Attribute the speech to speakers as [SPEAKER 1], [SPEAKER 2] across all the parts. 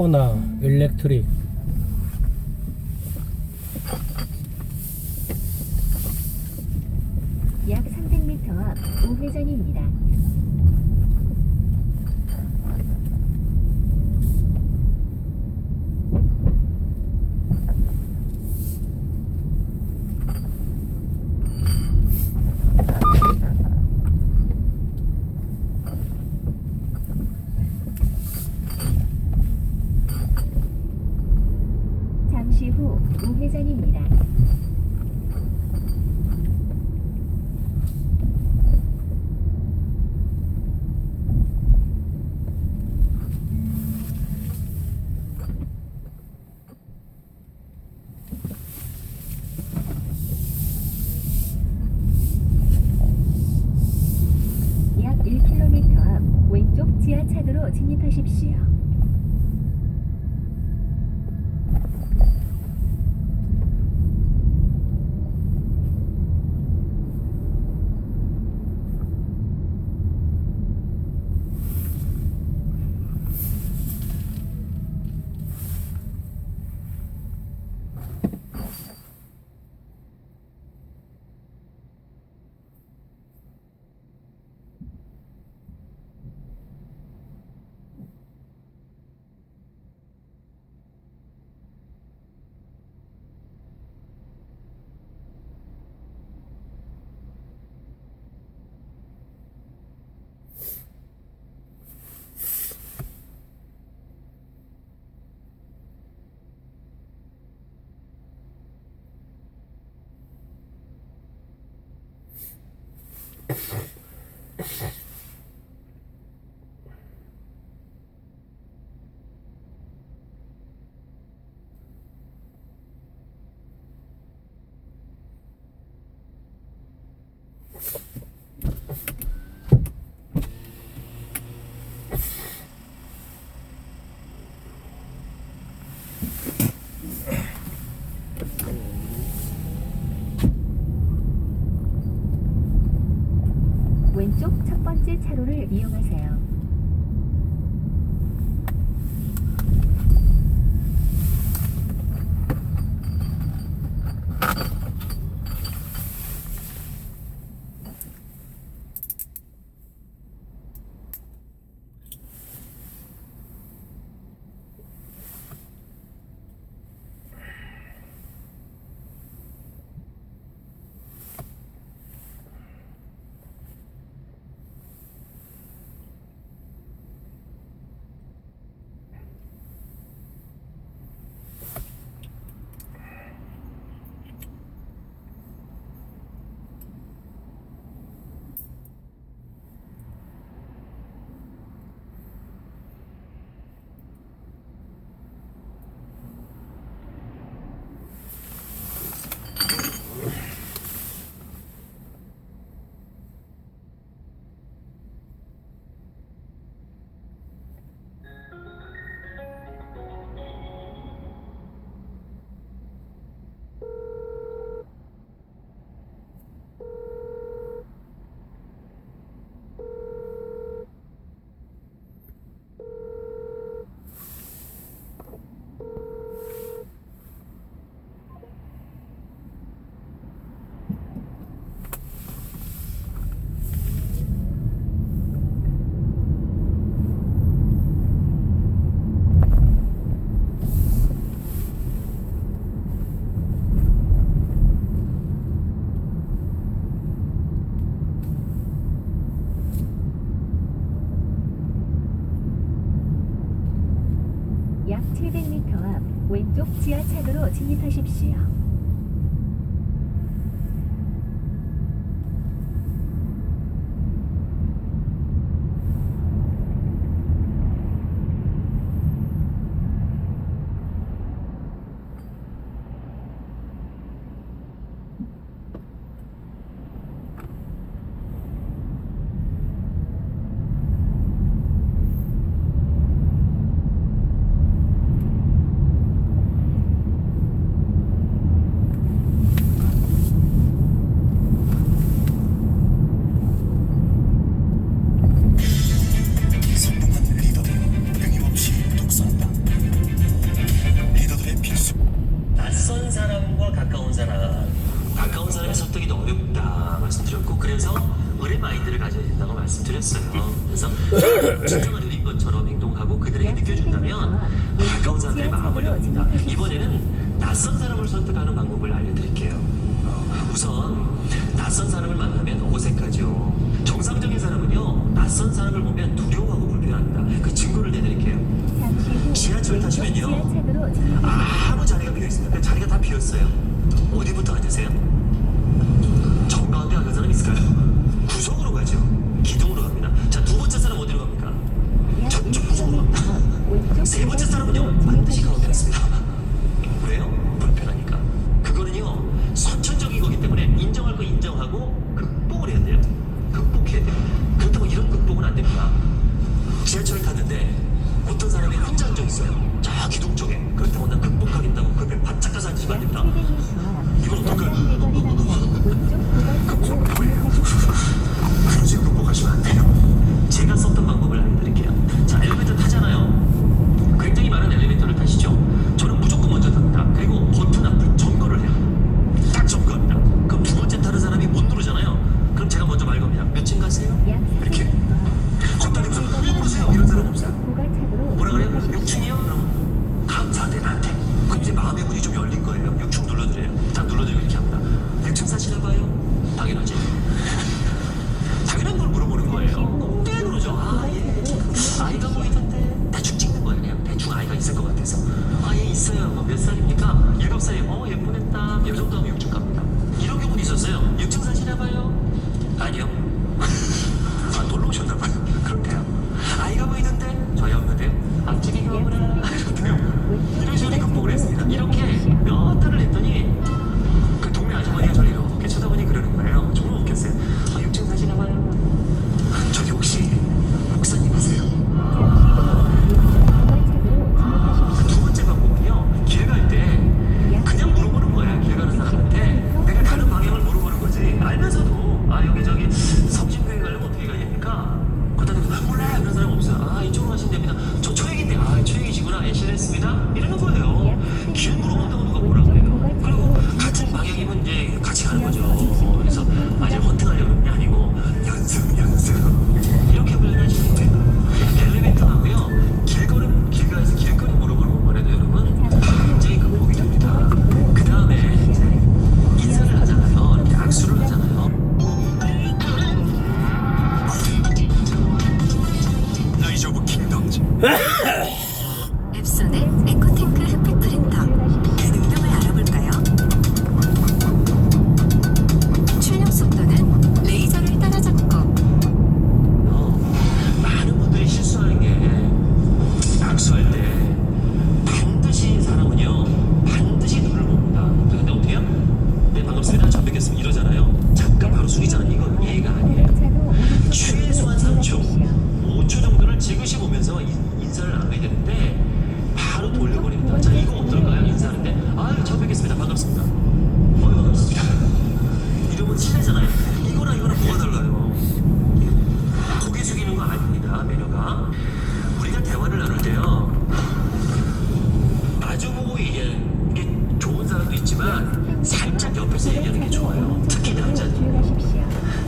[SPEAKER 1] 코나 일렉트릭.
[SPEAKER 2] 약 300m 앞 우회전입니다. 잠시 후 우회전입니다. 약 1km 앞 왼쪽 지하차도로 진입하십시오. 왼쪽 첫 번째 차로를 이용하세요. 약 700m 앞 왼쪽 지하차도로 진입하십시오.
[SPEAKER 1] 사람과 가까운 사람, 가까운 사람의 설득이 더 어렵다 말씀드렸고, 그래서 을의 마인드를 가져야 된다고 말씀드렸어요. 그래서 진정한 을인 것처럼 행동하고 그들에게 느껴준다면 가까운 사람들의 마음을 엽니다. 이번에는 낯선 사람을 설득하는 방법을 알려드릴게요. 우선 낯선 사람을 만나면 어색하죠. 정상적인 사람은요, 낯선 사람을 보면 두려워하고 불편합니다. 그 증거를 내드릴게요. 지하철 타시면요, 아무 자리가 비어있습니다. 그 자리가 다 비었어요. 어디부터 앉으세요? 정가운데 앉은 사람 있을까요? 구석으로 가죠. 기둥으로 갑니다. 자, 두 번째 사람 어디로 갑니까? 저쪽 구석으로 갑니다. 세 번째 사람은요, 반드시 가운데 앉습니다. 왜요? 불편하니까. 그거는요, 선천적인 거기 때문에 인정할 거 인정하고 극복을 해야 돼요. 극복해야 돼요. 그렇다고 이런 극복은 안 됩니다. 지하철을 탔는데 어떤 사람이 혼자 앉아 있어요. 저 기둥 쪽에. 그렇다고 난 극복하겠다고 그 옆에 바짝 가서 앉으시면 안 됩니다. 이건 어떨까요? 극복 뭐예요? 그런 식으로 극복하시면 안 돼요. 제가 썼던 방법을 알려드릴게요. 자, 엘리베이터 타잖아요. 굉장히 많은 엘리베이터를 타시죠. 저는 무조건 먼저 탑니다. 그리고 버튼 앞을 점거를 해요. 딱 점거합니다. 그럼 두 번째 타는 사람이 못 누르잖아요. 그럼 제가 먼저 말 겁니다. 몇 층 가세요? 이렇게. 헛다리면서 왜 모르세요? 이런 사람 없어요. 뭐라 그래요? 6층이요? 그럼 감사한데 나한테. 그럼 이제 마음의 문이 좀 열린 거예요. 6층 눌러드려요. 딱 눌러드리고 이렇게 합니다. 6층 사시나 봐요? 당연하지. 당연한 걸 물어보는 거예요. 네 그러죠. 아 예. 아이가 보이던데. 대충 찍는 거예요. 그냥 대충 아이가 있을 것 같아서. 아 예 있어요. 몇 살입니까? 7살이요. 예쁘겠다. 이 정도 하면 6층 갑니다. 이런 경우도 있었어요. 6층 사시나 봐요? 아니요. 아 놀러 오셨나 봐요. 그렇대요. 아이가 보이던데? 저희 없는데요. 앞집이 가보라. 이렇대요. 이런 식으로 극복을 했습니다. 이렇게 몇 달을 했더니 그 동네 아주머니가 저를 이렇게 쳐다보니 그러는 거예요. 정말 웃겼어요. 아 6층 사시나 봐요. 저기 혹시 목사님이세요? 두 번째 방법은요, 길 갈 때 그냥 물어보는 거야. 길 가는 사람한테 내가 가는 방향을 물어보는 거지. 알면서도 아 여기 저기 성심교회 가려면 어떻게 가야 됩니까? 그러다 대고 몰라요. 이런 사람 없어요. 아 이쪽으로 가시면 됩니다. 저 초액인데 아 초액이시구나. 예 실례했습니다. 이러는 거예요. 길 물어본다고 누가 뭐라 그래요. 그리고 같은 방향이면 이제 같이 가는 거죠. 그래서 아직 헌팅하려고 그런 게 아니고 연습 이렇게 훈련하시는 거예요. 엘리베이터 하고요, 길가에서 길거리 물어보는 것만 해도 여러분 굉장히 극복이 됩니다. 그 다음에 인사를 하잖아요. 이렇게 악수를 하잖아요. 라이즈 오브 킹덤즈.
[SPEAKER 3] 앱손의 에코탱크 흑백 프린터. 그 능력을 알아볼까요? 출력 속도는 레이저를 따라잡고.
[SPEAKER 1] 많은 분들이 실수하는 게 악수할 때 반드시 사람은요 반드시 눈을 봅니다. 근데 어떻게 해요? 네 반갑습니다. 전 뵙겠습니다. 이러잖아요. 잠깐 바로 숙이잖아요. 이건 예의가 아니에요. 최소한 3초, 5초 정도를 지그시 보면서 인사를 나눠야 되는데 바로 돌려버립니다. 자 이거 어떨까요? 인사하는데 아유 전 뵙겠습니다. 반갑습니다. 반갑습니다. 이러면 친해잖아요. 이거랑 뭐가 달라요? 고개 숙이는 거 아닙니다. 매너가 우리가 대화를 나눌 때요 마주보고 얘기하는 게 좋은 사람도 있지만 살짝 옆에서 얘기하는 게 좋아요. 특히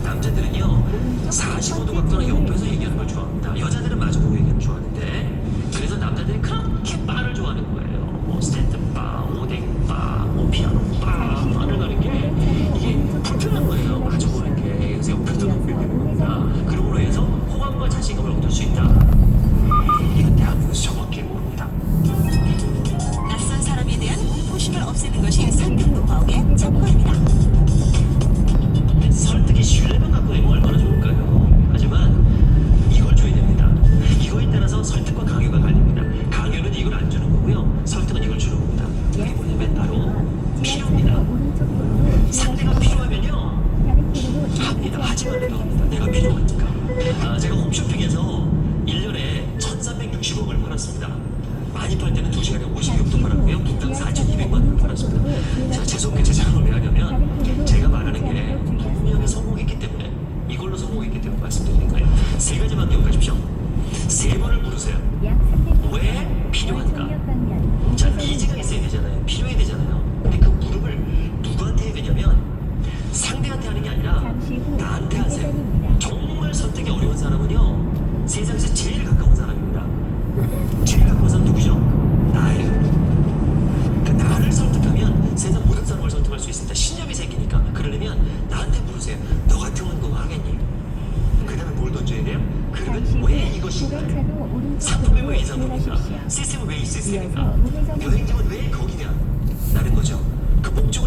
[SPEAKER 1] 남자들은요 45도 각도나 옆에서 얘기하는 걸 좋아합니다. 여자들은 마주보고 얘기하는 걸 좋아하는데, 그래서 남자들이 그렇게 바를 좋아하는 거예요. 뭐 스탠드바, 오뎅바, 뭐 피아노바 바를 가는 게 이게 불편한 거예요. 마주보는 게. 그래서 옆에서 보게 되는 겁니다. 그러므로 해서 호감과 자신감을 얻을 수 있다. 이건 대한민국에서 정확히 모릅니다.
[SPEAKER 3] 낯선 사람에 대한 공포심을 없애는 것이 설득 노하우의 참고입니다.
[SPEAKER 1] 설득이 신뢰만 갖고 있는 얼마나 좋을까요? 하지만 이걸 줘야 됩니다. 이거에 따라서 설득과 강요가 갈립니다. 강요는 이걸 안 주는 거고요. 설득은 이걸 주는 겁니다. 이게 뭐냐면 바로 필요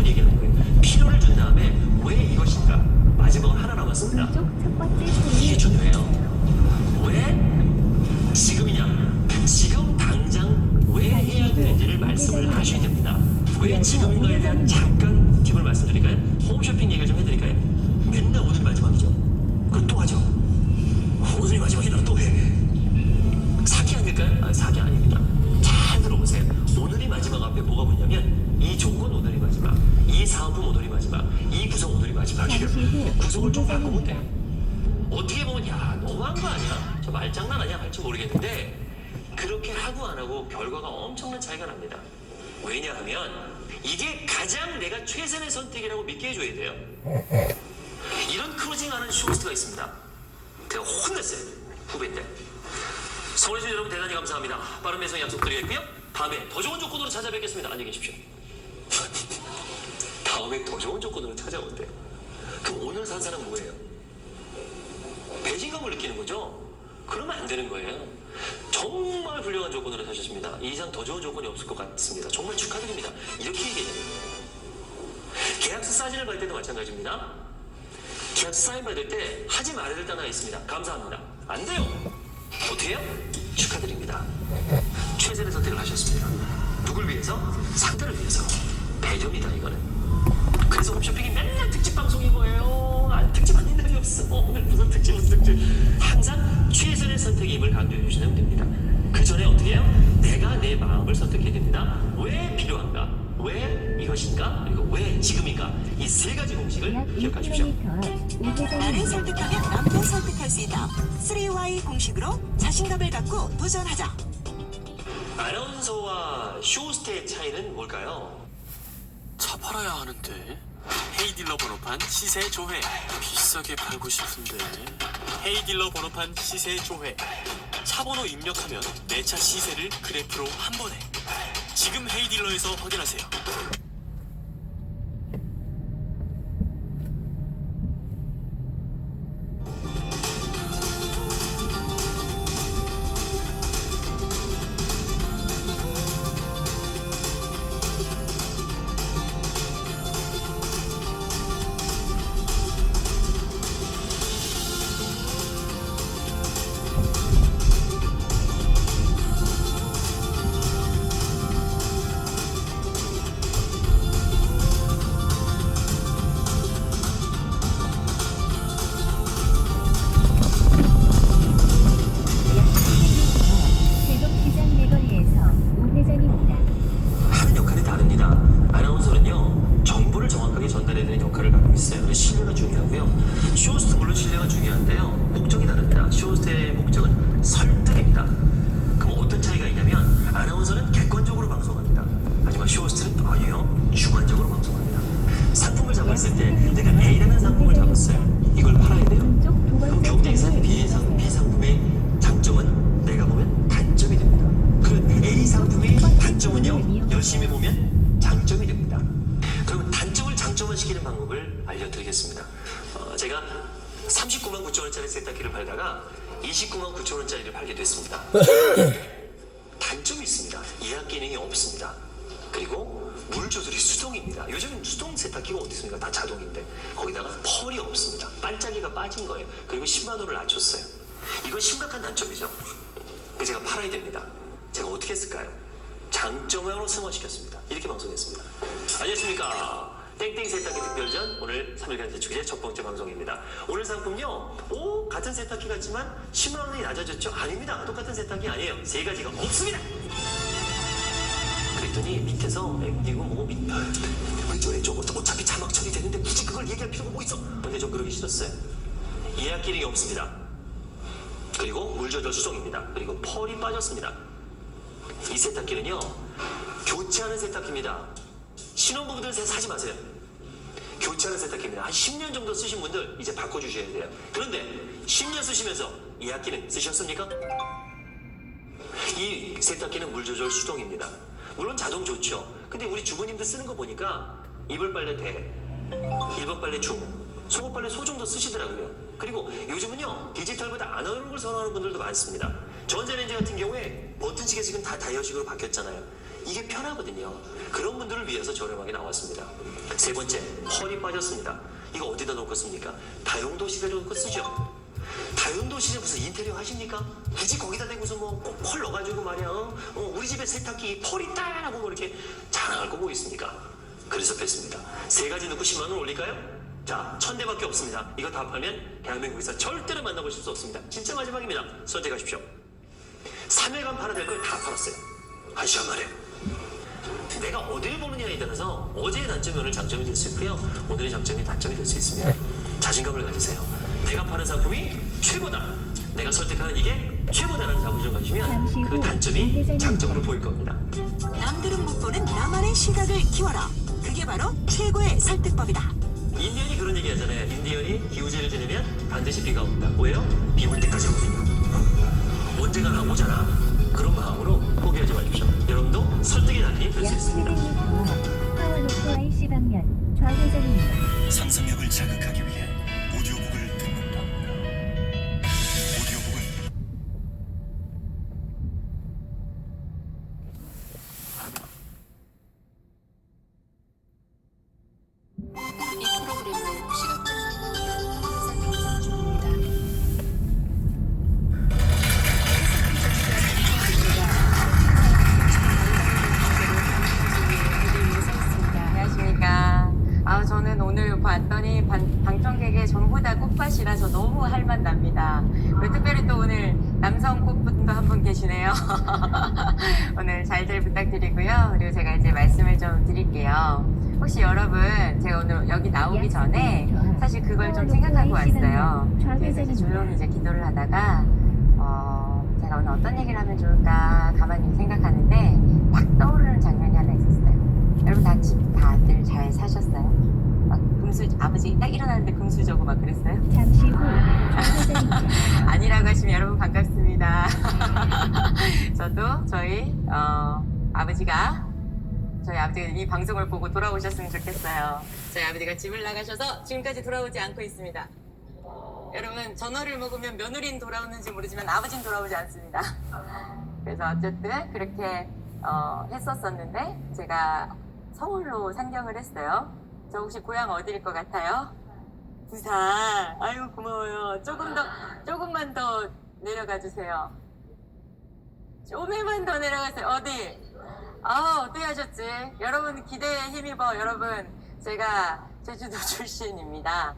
[SPEAKER 1] 필요를 얘기하는 거예요. 필요를 준 다음에 왜 이것인가? 마지막으로 하나 남았습니다.
[SPEAKER 2] 오른쪽 첫 번째
[SPEAKER 1] 이게
[SPEAKER 2] 소리
[SPEAKER 1] 중요해요. 왜 지금이냐? 지금 당장 왜 해야 되는지를 말씀을 하셔야 됩니다. 왜 지금인가에 대한 잠깐 팁을 말씀드릴까요? 홈쇼핑 얘기를 좀 해드릴까요? 맨날 오늘이 마지막이죠. 그럼 또 하죠. 오늘이 마지막이라 또 해. 사기 아닐까요? 아니, 사기 아닙니다. 잘 들어보세요. 오늘이 마지막 앞에 뭐가 붙냐면 이 조건 오늘이 마지막, 이 사은품 오늘이 마지막, 이 구성 오늘이 마지막이에요. 구성을 좀 바꾸면 돼요. 어떻게 보면 야 너무한 거 아니야? 저 말장난 아니야? 할지 모르겠는데 그렇게 하고 안 하고 결과가 엄청난 차이가 납니다. 왜냐하면 이게 가장 내가 최선의 선택이라고 믿게 해줘야 돼요. 이런 크루징하는 쇼호스트가 있습니다. 제가 혼냈어요. 후배인데. 서울시민 여러분 대단히 감사합니다. 빠른 배송 약속드리겠고요. 다음에 더 좋은 조건으로 찾아뵙겠습니다. 안녕히 계십시오. 다음에 더 좋은 조건으로 찾아온대요. 그럼 오늘 산 사람 뭐예요? 배신감을 느끼는 거죠? 그러면 안 되는 거예요. 정말 훌륭한 조건으로 사셨습니다. 이 이상 더 좋은 조건이 없을 것 같습니다. 정말 축하드립니다. 이렇게 얘기해요. 계약서 사진을 받을 때도 마찬가지입니다. 계약서 사인 받을 때 하지 말아야 될 단어가 있습니다. 감사합니다. 안 돼요. 어떻게 해요? 축하드립니다. 최선의 선택을 하셨습니다. 누굴 위해서? 상대를 위해서. 배려입니다, 이거는. 그래서 홈쇼핑이 맨날 특집 방송인 거예요. 특집 아닌 날이 없어. 오늘 무슨 특집. 항상 최선의 선택임을 강조해 주시면 됩니다. 그 전에 어떻게 해요? 내가 내 마음을 선택해야 됩니다. 왜 필요한가? 왜 이것인가? 그리고 왜 지금인가? 이 세 가지 공식을
[SPEAKER 2] 약
[SPEAKER 1] 기억하십시오.
[SPEAKER 2] 1km 앞
[SPEAKER 3] 나를
[SPEAKER 2] 우회전입니다.
[SPEAKER 3] 설득하면 남도 설득할 수 있다. 3Y 공식으로 자신감을 갖고 도전하자.
[SPEAKER 1] 아나운서와 쇼호스트의 차이는 뭘까요?
[SPEAKER 4] 차 팔아야 하는데. 헤이딜러 번호판 시세 조회. 비싸게 팔고 싶은데. 헤이딜러 번호판 시세 조회. 차 번호 입력하면 내 차 시세를 그래프로 한 번에. 지금 헤이딜러에서 확인하세요.
[SPEAKER 2] 세종시장 내거리에서 우회전입니다.
[SPEAKER 1] 하는 역할이 다릅니다. 아나운서는요 정보를 정확하게 전달해드리는 역할을 갖고 있어요. 그래서 신뢰가 중요하고요. 쇼호스트 물론 신뢰가 중요한데요. 목적이 다릅니다. 쇼호스트의 목적은 설득입니다. 그럼 어떤 차이가 있냐면 아나운서는 객관적으로 방송합니다. 하지만 쇼호스트는 아니에요. 주관적으로 방송합니다. 상품을 잡았을 때 내가 A라는 상품을 잡았어요. 이걸 팔아야 돼요.
[SPEAKER 2] 오른쪽 두
[SPEAKER 1] 그럼
[SPEAKER 2] 번째
[SPEAKER 1] 경쟁사
[SPEAKER 2] 차로
[SPEAKER 1] B 상품의 장점은 내가 보면 단점이 됩니다. 그 A 상품의 단점은요 열심히 보면 장점이 됩니다. 그러면 단점을 장점화시키는 방법을 알려드리겠습니다. 제가 39만 9천 원짜리 세탁기를 팔다가 29만 9천 원짜리를 팔게 됐습니다. 단점이 있습니다. 예약 기능이 없습니다. 그리고 물 조절이 수동입니다. 요즘은 수동 세탁기가 어디 있습니까? 다 자동인데 거기다가 펄이 없습니다. 반짝이가 빠진 거예요. 그리고 10만 원을 낮췄어요. 이건 심각한 단점이죠. 그래서 제가 팔아야 됩니다. 제가 어떻게 했을까요? 장점으로 승화시켰습니다. 이렇게 방송했습니다. 안녕하십니까. 땡땡 세탁기 특별전 오늘 3일간 대축의 첫 번째 방송입니다. 오늘 상품요. 같은 세탁기 같지만 10만 원이 낮아졌죠? 아닙니다. 똑같은 세탁기 아니에요. 세 가지가 없습니다. 그랬더니 밑에서 이거 뭐 왼쪽에 저 어차피 자막 처리되는데 굳이 그걸 얘기할 필요가 뭐 있어? 근데 저 그러기 싫었어요. 예약 기능이 없습니다. 그리고 물 조절 수동입니다. 그리고 펄이 빠졌습니다. 이 세탁기는요 교체하는 세탁기입니다. 신혼부부들 사지 마세요. 교체하는 세탁기입니다. 한 10년 정도 쓰신 분들 이제 바꿔주셔야 돼요. 그런데 10년 쓰시면서 예약 기능 쓰셨습니까? 이 세탁기는 물 조절 수동입니다. 물론 자동 좋죠. 근데 우리 주부님들 쓰는 거 보니까 이불 빨래 대, 일반 빨래 중, 속옷 빨래 소 정도 쓰시더라고요. 그리고 요즘은요 디지털보다 아날로그를 선호하는 분들도 많습니다. 전자레인지 같은 경우에 버튼식이 지금 다 다이얼식으로 바뀌었잖아요. 이게 편하거든요. 그런 분들을 위해서 저렴하게 나왔습니다. 세 번째, 펄이 빠졌습니다. 이거 어디다 놓고 씁니까? 다용도실에 놓고 쓰죠. 다용도실에 무슨 인테리어 하십니까? 굳이 거기다 대고서 뭐 꼭 펄 넣어가지고 말이야. 우리 집에 세탁기 펄 있다라고 뭐 이렇게 자랑할 거 뭐 있습니까? 그래서 뺐습니다. 세 가지 넣고 10만 원 올릴까요? 자, 1000대밖에 없습니다. 이거 다 팔면 대한민국에서 절대로 만나보실 수 없습니다. 진짜 마지막입니다. 선택하십시오. 3일간 팔아야 될 걸 다 팔았어요. 1시간 만에. 내가 어딜 보느냐에 따라서 어제의 단점이 오늘 장점이 될 수 있고요. 오늘의 장점이 단점이 될 수 있습니다. 자신감을 가지세요. 내가 파는 상품이 최고다. 내가 설득하는 이게 최고다라는 자부심 가지시면 그 단점이 장점으로 보일 겁니다.
[SPEAKER 3] 남들은 못 보는 나만의 시각을 키워라. 그게 바로 최고의 설득법이다.
[SPEAKER 1] 인디언이 그런 얘기 하잖아요. 인디언이 기우제를 지내면 반드시 비가 온다. 왜요? 비 올 때까지 오거든요. 언젠가나 오잖아. 그런 마음으로 포기하지 마십시오. 여러분도 설득의 달인이 될 수
[SPEAKER 2] 약
[SPEAKER 1] 있습니다.
[SPEAKER 2] 700m 파워로프 IC 방면 좌회전입니다.
[SPEAKER 5] 상상력을 자극하기 위해 오디오북을 듣는다. 오디오북은
[SPEAKER 3] 이 프로그램은 시각장애인 상품 중입니다.
[SPEAKER 6] 안녕하십니까. 저는 오늘 봤더니 방청객의 전부 다 꽃밭이라서 너무 할만 납니다. 그리고 특별히 또 오늘 남성 꽃분도 한 분 계시네요. 오늘 잘들 부탁드리고요. 그리고 제가 이제 말씀을 좀 드릴게요. 혹시 여러분, 제가 오늘 여기 나오기 전에 사실 그걸 좀 생각하고 왔어요. 그래서 이제 조용히 이제 기도를 하다가, 제가 오늘 어떤 얘기를 하면 좋을까 가만히 생각하는데 딱 떠오르는 장면이 하나 있었어요. 여러분 다들 잘 사셨어요? 막 아버지 딱 일어났는데 금수저고 막 그랬어요?
[SPEAKER 2] 잠시 후 좌회전입니다.
[SPEAKER 6] 아니라고 하시면 여러분 반갑습니다. 저도 저희 아버지가 이 방송을 보고 돌아오셨으면 좋겠어요. 저희 아버지가 집을 나가셔서 지금까지 돌아오지 않고 있습니다. 여러분, 전어를 먹으면 며느리는 돌아오는지 모르지만 아버지는 돌아오지 않습니다. 그래서 어쨌든 그렇게 했었었는데 제가 서울로 상경을 했어요. 저 혹시 고향 어디일 것 같아요? 부산. 아유 고마워요. 조금만 더 내려가 주세요. 조금만 더 내려가세요. 어디? 어떻게 하셨지? 여러분 기대에 힘입어. 여러분, 제가 제주도 출신입니다.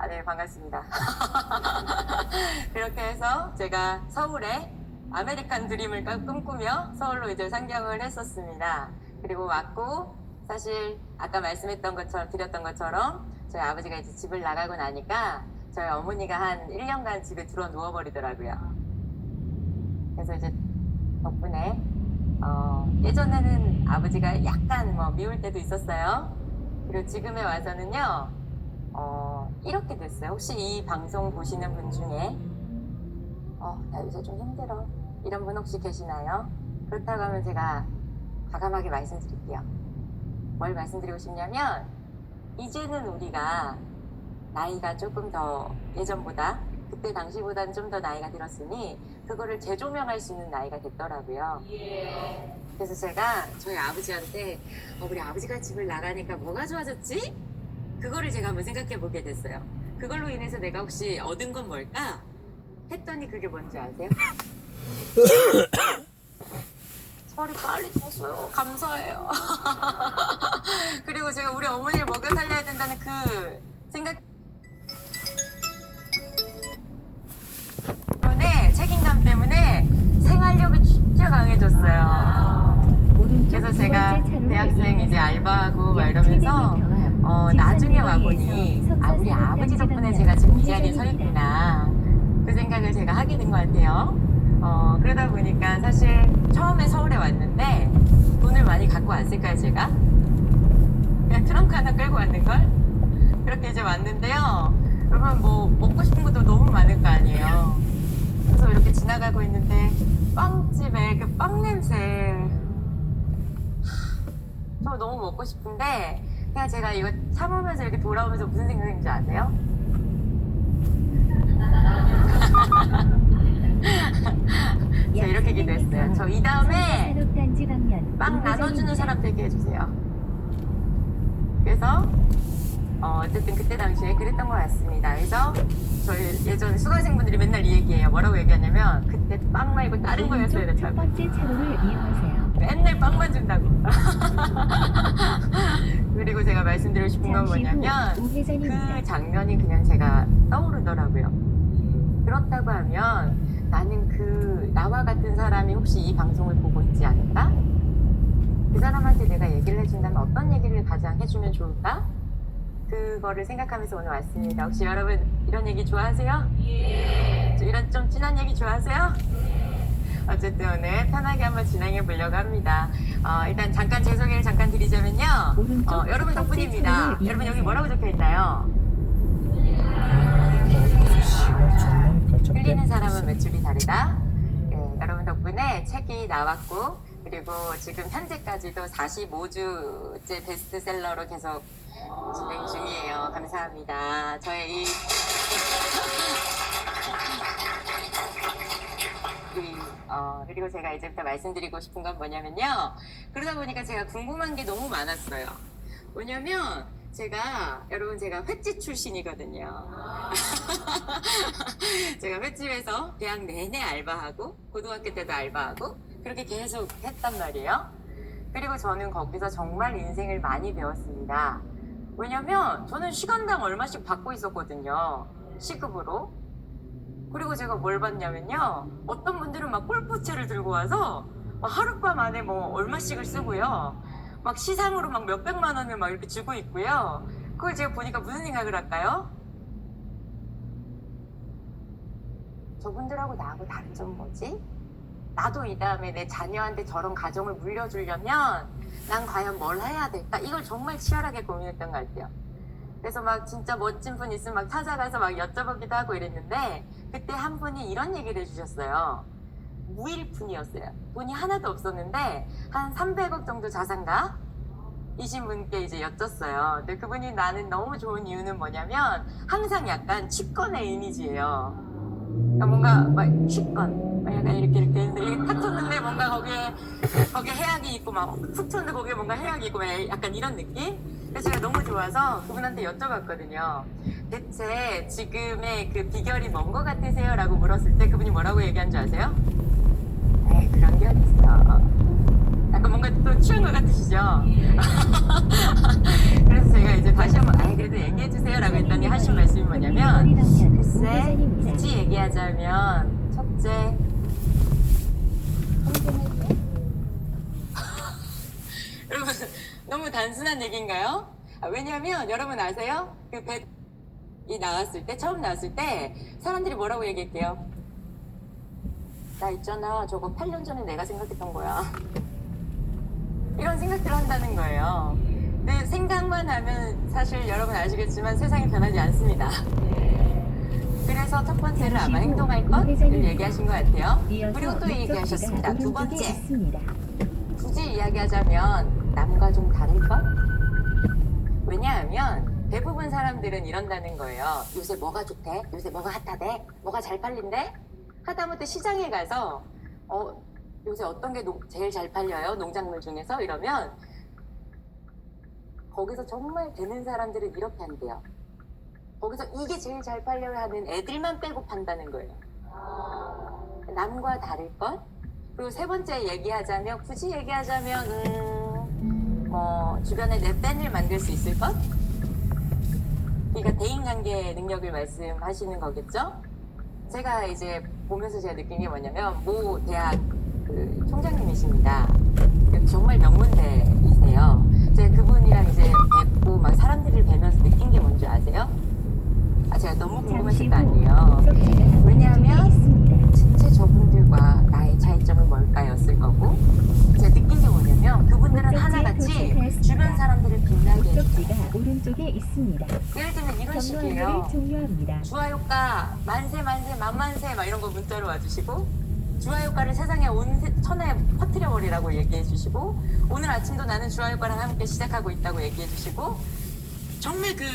[SPEAKER 6] 네, 반갑습니다. 그렇게 해서 제가 서울에 아메리칸 드림을 꿈꾸며 서울로 이제 상경을 했었습니다. 그리고 왔고, 사실 아까 드렸던 것처럼 저희 아버지가 이제 집을 나가고 나니까 저희 어머니가 한 1년간 집에 들어 누워버리더라고요. 그래서 이제 덕분에 예전에는 아버지가 약간 미울 때도 있었어요. 그리고 지금에 와서는요, 이렇게 됐어요. 혹시 이 방송 보시는 분 중에 나 요새 좀 힘들어 이런 분 혹시 계시나요? 그렇다고 하면 제가 과감하게 말씀드릴게요. 뭘 말씀드리고 싶냐면, 이제는 우리가 나이가 조금 더 예전보다, 그때 당시보다는 좀 더 나이가 들었으니 그거를 재조명할 수 있는 나이가 됐더라고요. 그래서 제가 저희 아버지한테 우리 아버지가 집을 나가니까 뭐가 좋아졌지? 그거를 제가 한번 생각해 보게 됐어요. 그걸로 인해서 내가 혹시 얻은 건 뭘까? 했더니 그게 뭔지 아세요? 머리 빨리 쳤어요. 감사해요. 그리고 제가 우리 어머니를 먹여 살려야 된다는 그 생각 때문에, 책임감 때문에 생활력이 진짜 강해졌어요. 그래서 제가 대학생 이제 알바하고 막 이러면서 나중에 와보니 우리 아버지 덕분에 제가 지금 이 자리에 서 있구나, 그 생각을 제가 하게 된 것 같아요. 그러다 보니까 사실 처음에 서울에 왔는데 돈을 많이 갖고 왔을까요, 제가? 그냥 트렁크 하나 끌고 왔는걸? 그렇게 이제 왔는데요. 여러분, 먹고 싶은 것도 너무 많을 거 아니에요. 그래서 이렇게 지나가고 있는데 빵집에 그 빵 냄새, 저 너무 먹고 싶은데 그냥 제가 이거 참으면서 이렇게 돌아오면서 무슨 생각인지 아세요?
[SPEAKER 2] 약
[SPEAKER 6] 이렇게
[SPEAKER 2] 300m
[SPEAKER 6] 기도했어요. 저 이
[SPEAKER 2] 앞
[SPEAKER 6] 다음에
[SPEAKER 2] 산업단지 방면
[SPEAKER 6] 빵 나눠주는
[SPEAKER 2] 우회전입니다.
[SPEAKER 6] 사람 되게 해주세요. 그래서 어쨌든 그때 당시에 그랬던 것 같습니다. 그래서 저희 예전 수강생분들이 맨날 이 얘기해요. 뭐라고 얘기하냐면 그때 빵 말고 다른 거였어야
[SPEAKER 2] 오른쪽 첫
[SPEAKER 6] 됐다고.
[SPEAKER 2] 번째 차로를 이용하세요.
[SPEAKER 6] 맨날 빵만 준다고. 그리고 제가 말씀드리고 싶은 건
[SPEAKER 2] 잠시 후
[SPEAKER 6] 뭐냐면
[SPEAKER 2] 우회전입니다.
[SPEAKER 6] 그 장면이 그냥 제가 떠오르더라고요. 그렇다고 하면 나는 나와 같은 사람이 혹시 이 방송을 보고 있지 않을까? 그 사람한테 내가 얘기를 해준다면 어떤 얘기를 가장 해주면 좋을까? 그거를 생각하면서 오늘 왔습니다. 혹시 여러분 이런 얘기 좋아하세요? 이런 좀 진한 얘기 좋아하세요? 어쨌든 오늘 편하게 한번 진행해 보려고 합니다. 일단 잠깐 제 소개를 잠깐 드리자면요.
[SPEAKER 2] 오른쪽
[SPEAKER 6] 여러분
[SPEAKER 2] 첫 번째
[SPEAKER 6] 덕분입니다.
[SPEAKER 2] 차로를
[SPEAKER 6] 여러분 여기
[SPEAKER 2] 이용하세요.
[SPEAKER 6] 뭐라고 적혀 있나요? 끌리는 사람은 매출이 다르다. 네, 여러분 덕분에 책이 나왔고 그리고 지금 현재까지도 45주째 베스트셀러로 계속 진행 중이에요. 감사합니다. 저의 그리고 제가 이제부터 말씀드리고 싶은 건 뭐냐면요. 그러다 보니까 제가 궁금한 게 너무 많았어요. 뭐냐면 제가 횟집 출신이거든요. 제가 횟집에서 대학 내내 알바하고 고등학교 때도 알바하고 그렇게 계속 했단 말이에요. 그리고 저는 거기서 정말 인생을 많이 배웠습니다. 왜냐면 저는 시간당 얼마씩 받고 있었거든요. 시급으로. 그리고 제가 뭘 받냐면요. 어떤 분들은 막 골프채를 들고 와서 막 하룻밤 안에 뭐 얼마씩을 쓰고요. 막 시상으로 막 몇백만 원을 막 이렇게 주고 있고요. 그걸 제가 보니까 무슨 생각을 할까요? 저분들하고 나하고 다른 점 뭐지? 나도 이 다음에 내 자녀한테 저런 가정을 물려주려면 난 과연 뭘 해야 될까? 이걸 정말 치열하게 고민했던 것 같아요. 그래서 막 진짜 멋진 분 있으면 막 찾아가서 막 여쭤보기도 하고 이랬는데 그때 한 분이 이런 얘기를 해주셨어요. 무일푼이었어요. 돈이 하나도 없었는데 한 300억 정도 자산가? 이신 분께 이제 여쭸어요. 근데 그분이 나는 너무 좋은 이유는 뭐냐면 항상 약간 취권의 이미지예요. 그러니까 뭔가 막 취권 막 약간 이렇게 했는데 이렇게 탁 쳤는데 뭔가 거기에 해악이 있고 막 툭 쳤는데 거기에 뭔가 해악이 있고 막 약간 이런 느낌? 그래서 제가 너무 좋아서 그분한테 여쭤봤거든요. 대체 지금의 그 비결이 뭔 것 같으세요? 라고 물었을 때 그분이 뭐라고 얘기한 줄 아세요? 에이 그런 게 어딨어. 약간 뭔가 또 취한 것 같으시죠? 그래서 제가 이제 다시 한번 그래도 얘기해주세요 라고 했더니 하신 말씀이 뭐냐면 글쎄 굳이 얘기하자면 첫째 여러분 너무 단순한 얘기인가요? 왜냐하면 여러분 아세요? 그 배 나왔을 때 처음 나왔을 때 사람들이 뭐라고 얘기했대요? 나 있잖아 저거 8년 전에 내가 생각했던 거야. 이런 생각들을 한다는 거예요. 근데 생각만 하면 사실 여러분 아시겠지만 세상이 변하지 않습니다. 그래서 첫 번째를 아마 행동할 것을 얘기하신 것 같아요. 그리고 또 얘기하셨습니다. 두 번째, 굳이 이야기하자면 남과 좀 다를 것? 왜냐하면 대부분 사람들은 이런다는 거예요. 요새 뭐가 좋대? 요새 뭐가 핫하대? 뭐가 잘 팔린대? 하다못해 시장에 가서 요새 어떤 게 제일 잘 팔려요? 농작물 중에서? 이러면 거기서 정말 되는 사람들은 이렇게 한대요. 거기서 이게 제일 잘 팔려야 하는 애들만 빼고 판다는 거예요. 남과 다를 것? 그리고 세 번째 얘기하자면 굳이 얘기하자면 뭐 주변에 내 팬을 만들 수 있을 것? 그러니까 대인관계 능력을 말씀하시는 거겠죠? 제가 이제 보면서 제가 느낀 게 뭐냐면 모 대학 그 총장님이십니다. 정말 명문대이세요. 제가 그분이랑 이제 뵙고 막 사람들을 뵈면서 느낀 게 뭔지 아세요? 제가 너무 궁금했을 거 아니에요. 왜냐하면 진짜 저분들과 나의 차이점은 뭘까였을 거고 제가 느낀 게 뭐냐면 그분들은 하나같이 주변 사람들을 빛나게 해줘요.
[SPEAKER 2] 목적지가 오른쪽에 있습니다.
[SPEAKER 6] 예를 들면 이런 식이에요.
[SPEAKER 2] 경로안을 종료합니다.
[SPEAKER 6] 주화효과 만세 만만세 막 이런 거 문자로 와주시고 주화효과를 세상에 온 천하에 퍼뜨려버리라고 얘기해 주시고 오늘 아침도 나는 주화효과랑 함께 시작하고 있다고 얘기해 주시고 정말 그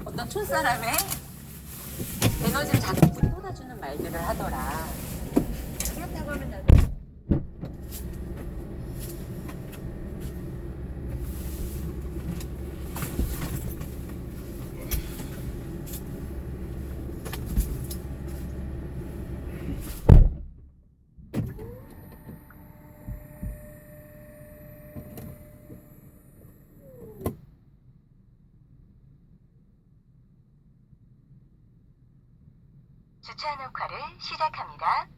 [SPEAKER 6] 어떤 촌사람의 에너지를 자꾸 쏟아주는 말들을 하더라. 그렇다고
[SPEAKER 3] 가라고 하면 나도.
[SPEAKER 7] 주차 녹화를 시작합니다.